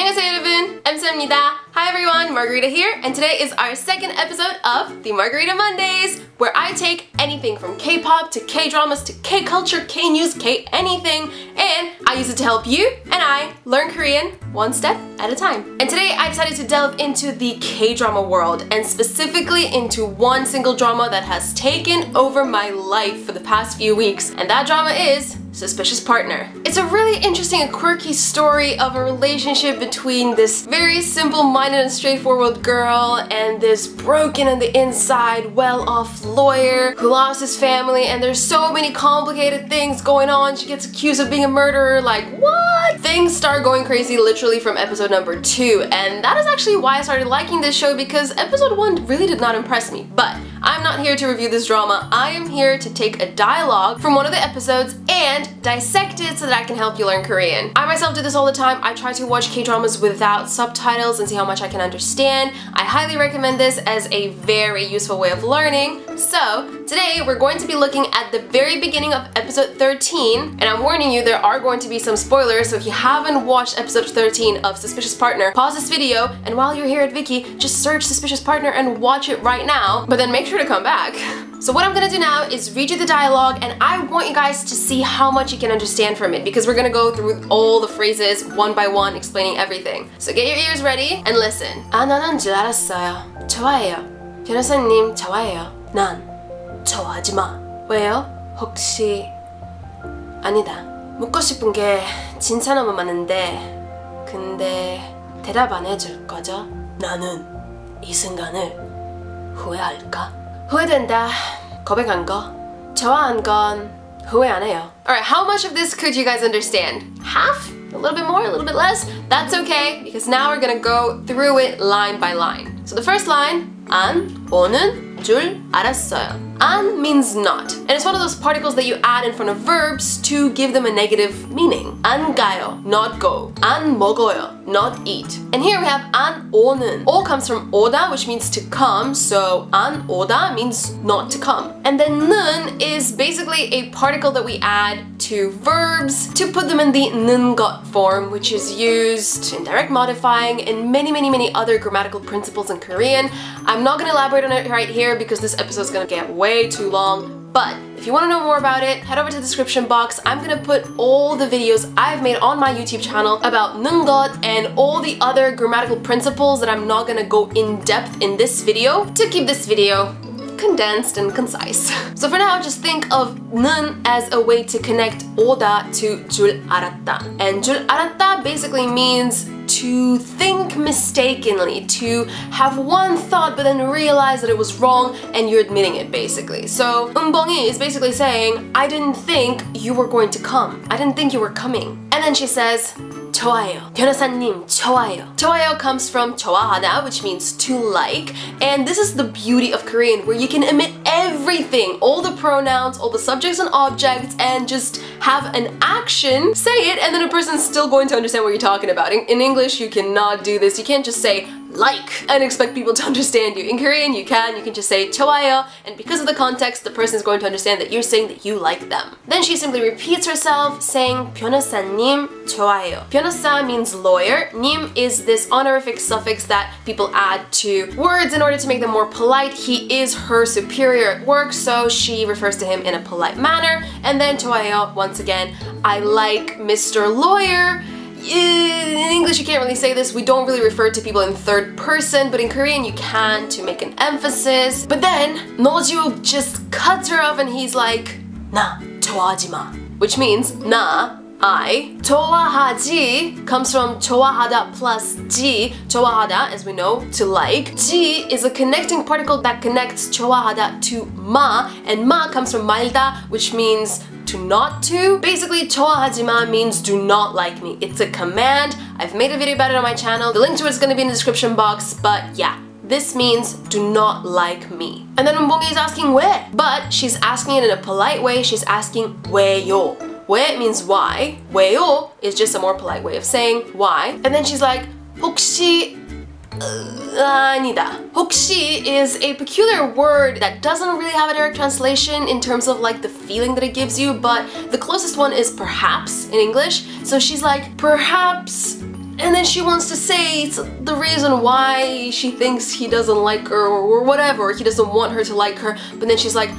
안녕하세요 여러분, 엠쌤입니다. Hi everyone, Margarita here, and today is our second episode of the Margarita Mondays, where I take anything from K-pop to K-dramas to K-culture, K-news, K-anything, and I use it to help you and I learn Korean one step at a time. And today I decided to delve into the K-drama world, and specifically into one single drama that has taken over my life for the past few weeks, and that drama is Suspicious Partner. It's a really interesting and quirky story of a relationship between this very simple-minded and straightforward girl and this broken on the inside, well-off lawyer who lost his family, and there's so many complicated things going on. She gets accused of being a murderer, like what? Things start going crazy literally from episode number 2, and that is actually why I started liking this show, because episode 1 really did not impress me. But I'm not here to review this drama. I am here to take a dialogue from one of the episodes and dissect it so that I can help you learn Korean. I myself do this all the time. I try to watch K-dramas without subtitles and see how much I can understand. I highly recommend this as a very useful way of learning. So today we're going to be looking at the very beginning of episode 13, and I'm warning you, there are going to be some spoilers, so if you haven't watched episode 13 of Suspicious Partner, pause this video, and while you're here at Viki, just search Suspicious Partner and watch it right now, but then make sure to come back. So what I'm gonna do now is read you the dialogue, and I want you guys to see how much you can understand from it, because we're gonna go through all the phrases one by one, explaining everything. So get your ears ready and listen. 나는 줄 알았어요. 좋아해요. 변호사님 좋아해요. 난 좋아하지 마. 왜요? 혹시 아니다. 묻고 싶은 게 진짜 너무 많은데 근데 대답 안 해줄 거죠? 나는 이 순간을 후회할까? 후회된다. 고백한 거. 좋아한 건 후회 안 해요. Alright, how much of this could you guys understand? Half? A little bit more? A little bit less? That's okay, because now we're gonna go through it line by line. So the first line, 안 오는 줄 알았어요. 안 means not, and it's one of those particles that you add in front of verbs to give them a negative meaning. 안 가요, not go. 안 먹어요, not eat. And here we have 안 오는. 오 comes from 오다, which means to come, so 안 오다 means not to come. And then 는 is basically a particle that we add to verbs to put them in the 는 것 form, which is used in direct modifying and many other grammatical principles in Korean. I'm not gonna elaborate on it right here because this episode is gonna get way too long, but if you want to know more about it, head over to the description box. I'm gonna put all the videos I've made on my YouTube channel about 능것 and all the other grammatical principles that I'm not gonna go in depth in this video to keep this video condensed and concise. So for now, just think of 는 as a way to connect 오다 to 줄 알았다. And 줄 알았다 basically means to think mistakenly, to have one thought but then realize that it was wrong and you're admitting it basically. So 은봉이 is basically saying, I didn't think you were going to come. I didn't think you were coming. And then she says, 좋아요. 변호사님 좋아요. 좋아요 comes from 좋아하다, which means to like, and this is the beauty of Korean, where you can omit everything, all the pronouns, all the subjects and objects, and just have an action, say it, and then a person's still going to understand what you're talking about. In English, you cannot do this. You can't just say like and expect people to understand you. In Korean, you can just say 좋아요, and because of the context, the person is going to understand that you're saying that you like them. Then she simply repeats herself, saying 변호사님 좋아요. 변호사 means lawyer. 님 is this honorific suffix that people add to words in order to make them more polite. He is her superior at work, so she refers to him in a polite manner. And then 좋아요, once again, I like Mr. Lawyer. In English you can't really say this, we don't really refer to people in third person, but in Korean you can to make an emphasis. But then Noju just cuts her off and he's like, 나 좋아하지 마, which means 나, I. 좋아하지 comes from 좋아하다 plus 지. 좋아하다, as we know, to like. 지 is a connecting particle that connects 좋아하다 to 마, and 마 comes from 말다, which means to not to. Basically, 좋아하지 마 means do not like me. It's a command. I've made a video about it on my channel. The link to it is going to be in the description box, but yeah. This means do not like me. And then 은봉이 is asking 왜? But she's asking it in a polite way. She's asking 왜요? 왜 means why. 왜요 is just a more polite way of saying why. And then she's like, 혹시 아니다. 혹시 is a peculiar word that doesn't really have a direct translation in terms of like the feeling that it gives you, but the closest one is perhaps in English. So she's like, perhaps And then she wants to say the reason why she thinks he doesn't like her or whatever, or he doesn't want her to like her, but then she's like,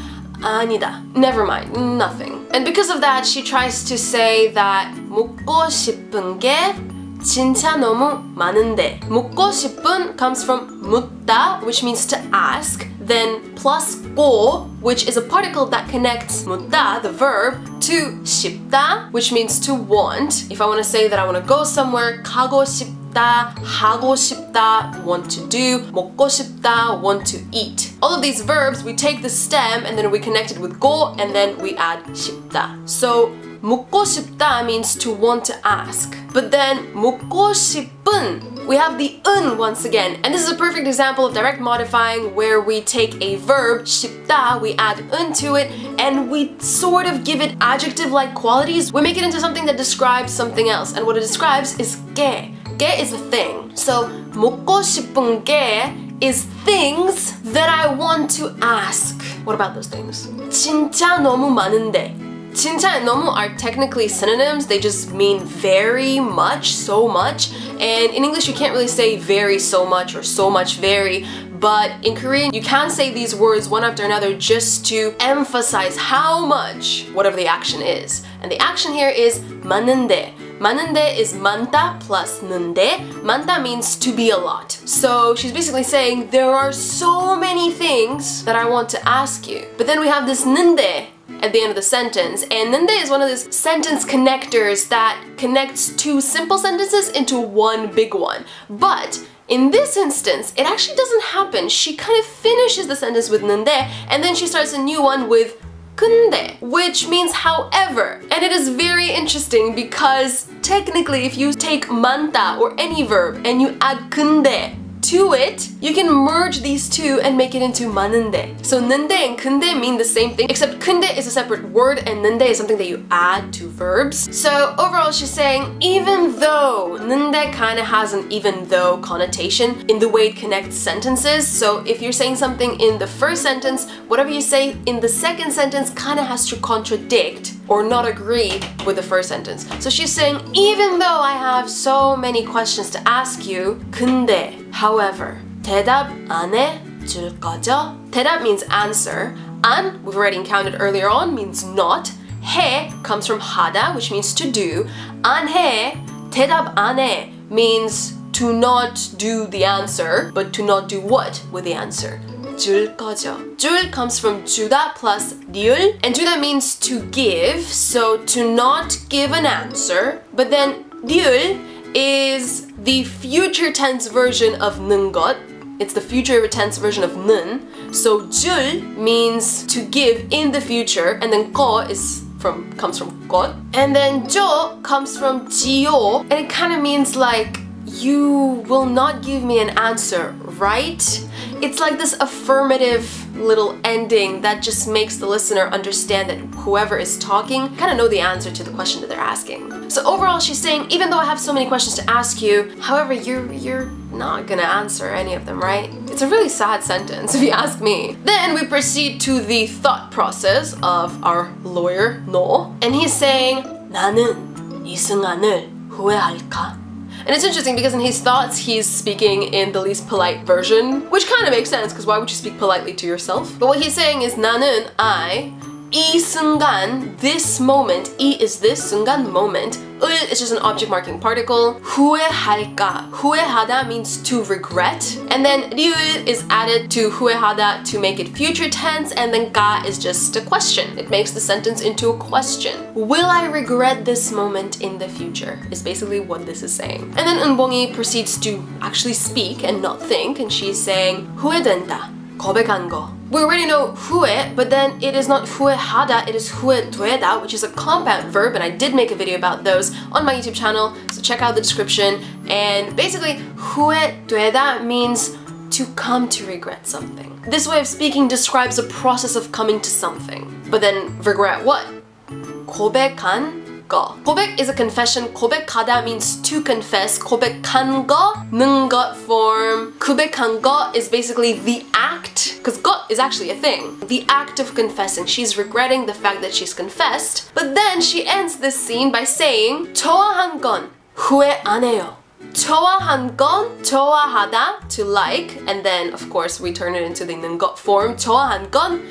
아니다, never mind, nothing. And because of that, she tries to say that 묻고 싶은 게 진짜 너무 많은데. 묻고 싶은 comes from 묻다, which means to ask, then plus 고, which is a particle that connects 묻다, the verb, to 싶다, which means to want. If I want to say that I want to go somewhere, 가고 싶다, 하고 싶다, want to do, 먹고 싶다, want to eat. All of these verbs, we take the stem and then we connect it with 고 and then we add 싶다. So 묻고 싶다 means to want to ask. But then 묻고 싶은, we have the 은 once again. And this is a perfect example of direct modifying where we take a verb, 싶다, we add 은 to it, and we sort of give it adjective-like qualities. We make it into something that describes something else. And what it describes is 게. 게 is a thing. So 묻고 싶은 게 is things that I want to ask. What about those things? 진짜 너무 많은데. 진짜 and 너무 are technically synonyms. They just mean very much, so much. And in English, you can't really say very so much or so much very. But in Korean, you can say these words one after another just to emphasize how much whatever the action is. And the action here is 많은데. 많은데 is 많다 plus 는데. 많다 means to be a lot. So she's basically saying there are so many things that I want to ask you. But then we have this 는데 at the end of the sentence, and ninde is one of those sentence connectors that connects two simple sentences into one big one. But in this instance, it actually doesn't happen. She kind of finishes the sentence with ninde, and then she starts a new one with 근데, which means however. And it is very interesting because technically if you take 많다 or any verb and you add 근데 to it, you can merge these two and make it into 많은데. So 는데 and 근데 mean the same thing, except 근데 is a separate word and 는데 is something that you add to verbs. So overall she's saying even though 는데 kind of has an even though connotation in the way it connects sentences. So if you're saying something in the first sentence, whatever you say in the second sentence kind of has to contradict or not agree with the first sentence. So she's saying even though I have so many questions to ask you, 근데 however, 대답 안 해줄 거죠? 대답 means answer. 안, we've already encountered earlier on, means not. 해 comes from 하다, which means to do. 안 해, 대답 안 해 means to not do the answer, but to not do what with the answer? 줄 거죠. 줄 comes from 주다 plus 리을, and 주다 means to give, so to not give an answer. But then 리을 is the future tense version of 는 것. It's the future tense version of 는. So 줄 means to give in the future, and then 거 comes from 것. And then 줘 comes from 지요, and it kind of means like you will not give me an answer, right? It's like this affirmative little ending that just makes the listener understand that whoever is talking kind of know the answer to the question that they're asking. So overall she's saying, even though I have so many questions to ask you, however, you're not gonna answer any of them, right? It's a really sad sentence if you ask me. Then we proceed to the thought process of our lawyer, No. And he's saying, 나는 이 순간을 후회할까? And it's interesting because in his thoughts, he's speaking in the least polite version, which kind of makes sense because why would you speak politely to yourself? But what he's saying is 나는, I, 이 순간, this moment, 이 is this, 순간, moment, 을 is just an object marking particle, 후회할까, 후회하다 means to regret, and then 리을 is added to 후회하다 to make it future tense, and then 가 is just a question. It makes the sentence into a question. Will I regret this moment in the future? Is basically what this is saying. And then 은봉이 proceeds to actually speak and not think, and she's saying 후회된다, 고백한 거. We already know 후회, but then it is not 후회하다, it is 후회되다, which is a compound verb, and I did make a video about those on my YouTube channel, so check out the description. And basically, 후회되다 means to come to regret something. This way of speaking describes a process of coming to something. But then, regret what? 고백한 거. 고백 is a confession. 고백하다 means to confess. 고백한 거, 는 것 form. 고백한 거 is basically the act, because 것 is actually a thing. The act of confessing. She's regretting the fact that she's confessed. But then she ends this scene by saying 좋아한 건 후회 안 해요. 좋아한 건 좋아하다, to like, and then of course we turn it into the 있는 것 form. 좋아한 건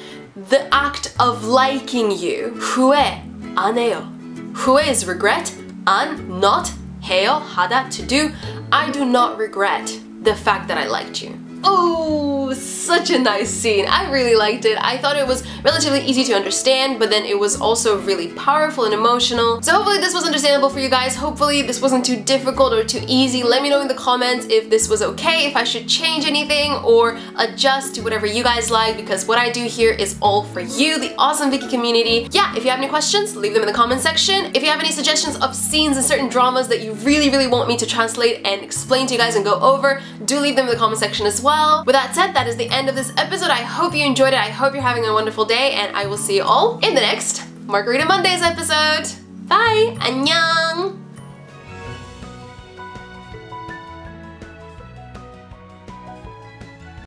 the act of liking you. 후회 안 해요. 후회 is regret, 안 not 해요, 하다 to do. I do not regret the fact that I liked you. Oh, such a nice scene. I really liked it. I thought it was relatively easy to understand, but then it was also really powerful and emotional. So hopefully this was understandable for you guys. Hopefully this wasn't too difficult or too easy. Let me know in the comments if this was okay, if I should change anything or adjust to whatever you guys like, because what I do here is all for you, the awesome Viki community. Yeah, if you have any questions, leave them in the comment section. If you have any suggestions of scenes in certain dramas that you really want me to translate and explain to you guys and go over, do leave them in the comment section as well. With that said, that is the end of this episode. I hope you enjoyed it. I hope you're having a wonderful day, and I will see you all in the next Margarita Mondays episode. Bye! 안녕!